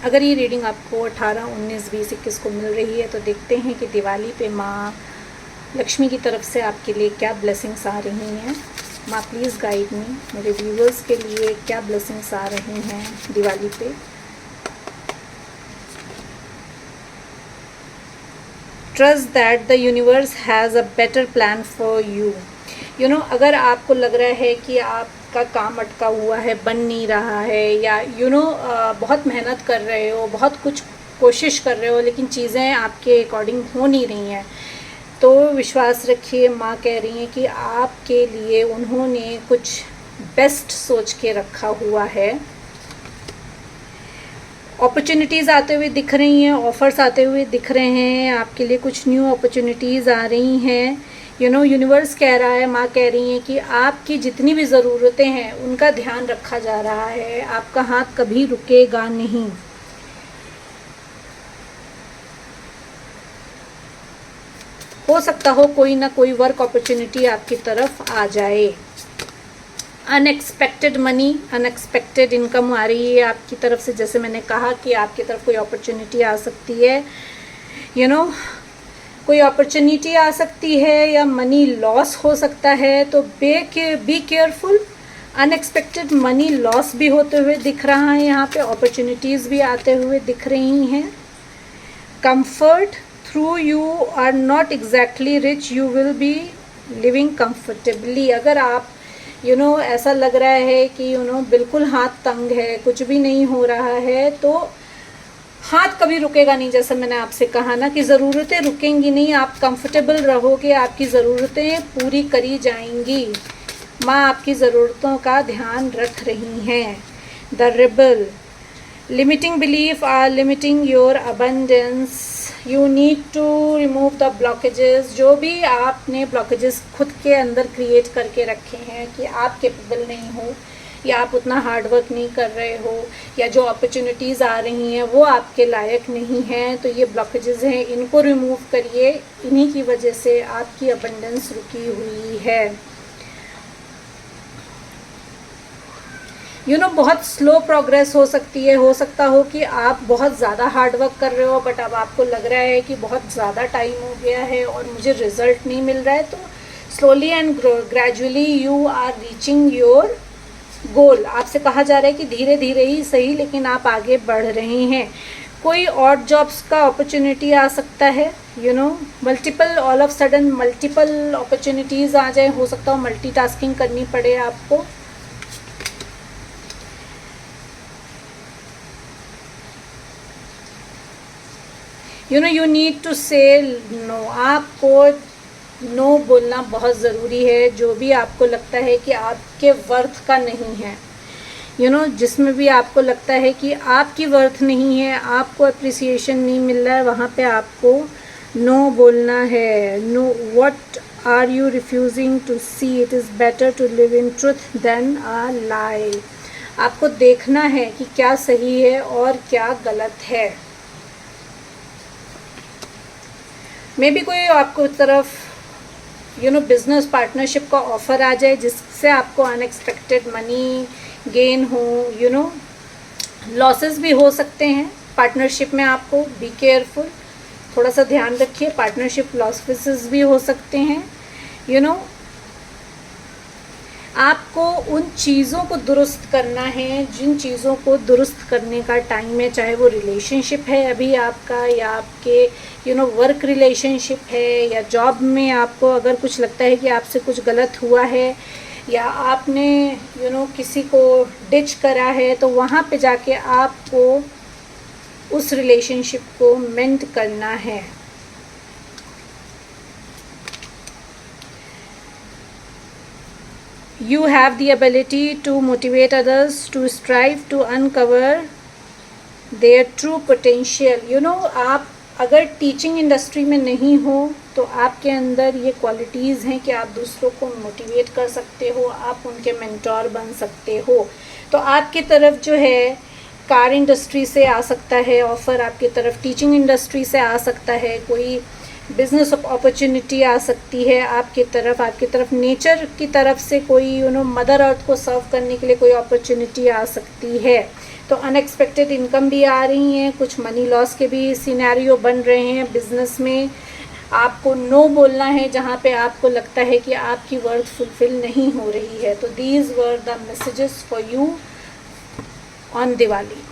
अगर ये रीडिंग आपको 18, 19, 20, 21 को मिल रही है तो देखते हैं कि दिवाली पे माँ लक्ष्मी की तरफ से आपके लिए क्या ब्लेसिंग्स आ रही हैं। माँ प्लीज़ गाइड मी, मेरे व्यूवर्स के लिए क्या ब्लेसिंग्स आ रही हैं दिवाली पे। Trust that the universe has a better plan for you. अगर आपको लग रहा है कि आपका काम अटका हुआ है, बन नहीं रहा है, या बहुत मेहनत कर रहे हो, बहुत कुछ कोशिश कर रहे हो, लेकिन चीज़ें आपके अकॉर्डिंग हो नहीं रही हैं, तो विश्वास रखिए, माँ कह रही हैं कि आपके लिए उन्होंने कुछ बेस्ट सोच के रखा हुआ है। अपॉर्चुनिटीज़ आते हुए दिख रही हैं, ऑफ़र्स आते हुए दिख रहे हैं, आपके लिए कुछ न्यू अपॉर्चुनिटीज़ आ रही हैं। यूनिवर्स कह रहा है, माँ कह रही हैं कि आपकी जितनी भी ज़रूरतें हैं उनका ध्यान रखा जा रहा है, आपका हाथ कभी रुकेगा नहीं। हो सकता हो कोई ना कोई वर्क अपॉर्चुनिटी आपकी तरफ आ जाए। अनएक्सपेक्टेड मनी, अनएक्सपेक्टेड इनकम आ रही है आपकी तरफ से। जैसे मैंने कहा कि आपकी तरफ कोई अपॉर्चुनिटी आ सकती है, कोई अपॉर्चुनिटी आ सकती है, या मनी लॉस हो सकता है, तो be careful. Unexpected money loss भी होते हुए दिख रहा है यहाँ पे, अपॉर्चुनिटीज़ भी आते हुए दिख रही हैं। Comfort through you are not exactly rich, you will be living comfortably. अगर आप ऐसा लग रहा है कि बिल्कुल हाथ तंग है, कुछ भी नहीं हो रहा है, तो हाथ कभी रुकेगा नहीं। जैसे मैंने आपसे कहा ना कि ज़रूरतें रुकेंगी नहीं, आप कंफर्टेबल रहोगे, आपकी ज़रूरतें पूरी करी जाएंगी। माँ आपकी ज़रूरतों का ध्यान रख रही हैं। The rebel, limiting belief are limiting your abundance, you need to remove the blockages. जो भी आपने ब्लॉकेजेस खुद के अंदर क्रिएट करके रखे हैं कि आप कैपेबल नहीं हो, या आप उतना हार्ड वर्क नहीं कर रहे हो, या जो अपॉर्चुनिटीज़ आ रही हैं वो आपके लायक नहीं हैं, तो ये ब्लॉकेजेस हैं, इनको रिमूव करिए। इन्हीं की वजह से आपकी अबंडेंस रुकी हुई है। बहुत स्लो प्रोग्रेस हो सकती है। हो सकता हो कि आप बहुत ज़्यादा हार्ड वर्क कर रहे हो, बट अब आपको लग रहा है कि बहुत ज़्यादा टाइम हो गया है और मुझे रिज़ल्ट नहीं मिल रहा है, तो slowly and gradually you are reaching your goal. आपसे कहा जा रहा है कि धीरे धीरे ही सही, लेकिन आप आगे बढ़ रहे हैं। कोई और जॉब्स का अपॉर्चुनिटी आ सकता है, multiple, all of sudden multiple opportunities आ जाए। हो सकता हो मल्टीटास्किंग करनी पड़े आपको। You need to say no. आपको नो बोलना बहुत ज़रूरी है, जो भी आपको लगता है कि आपके वर्थ का नहीं है, जिसमें भी आपको लगता है कि आपकी वर्थ नहीं है, आपको अप्रिसिएशन नहीं मिल रहा है, वहाँ पे आपको नो बोलना है। No, what are you refusing to see, it is better to live in truth then a lie. आपको देखना है कि क्या सही है और क्या गलत है। मे बी कोई आपको तरफ बिज़नेस पार्टनरशिप का ऑफ़र आ जाए, जिससे आपको अनएक्सपेक्टेड मनी गेन हो। लॉसेस भी हो सकते हैं पार्टनरशिप में, आपको बी केयरफुल, थोड़ा सा ध्यान रखिए। पार्टनरशिप लॉसेस भी हो सकते हैं। आपको उन चीज़ों को दुरुस्त करना है जिन चीज़ों को दुरुस्त करने का टाइम है, चाहे वो रिलेशनशिप है अभी आपका, या आपके वर्क रिलेशनशिप है, या जॉब में आपको अगर कुछ लगता है कि आपसे कुछ गलत हुआ है, या आपने किसी को डिच करा है, तो वहाँ पे जाके आपको उस रिलेशनशिप को मेंट करना है। You have the ability to motivate others to strive to uncover their true potential. आप अगर टीचिंग इंडस्ट्री में नहीं हो तो आपके अंदर ये क्वालिटीज़ हैं कि आप दूसरों को मोटिवेट कर सकते हो, आप उनके मेंटोर बन सकते हो। तो आपकी तरफ जो है कार इंडस्ट्री से आ सकता है ऑफ़र, आपकी तरफ टीचिंग इंडस्ट्री से आ सकता है, कोई बिजनेस अपॉर्चुनिटी आ सकती है आपकी तरफ नेचर की तरफ से कोई मदर अर्थ को सर्व करने के लिए कोई अपॉर्चुनिटी आ सकती है। तो अनएक्सपेक्टेड इनकम भी आ रही है, कुछ मनी लॉस के भी सिनेरियो बन रहे हैं। बिजनेस में आपको नो बोलना है जहाँ पे आपको लगता है कि आपकी वर्थ फुलफिल नहीं हो रही है। तो these were the messages for you on Diwali.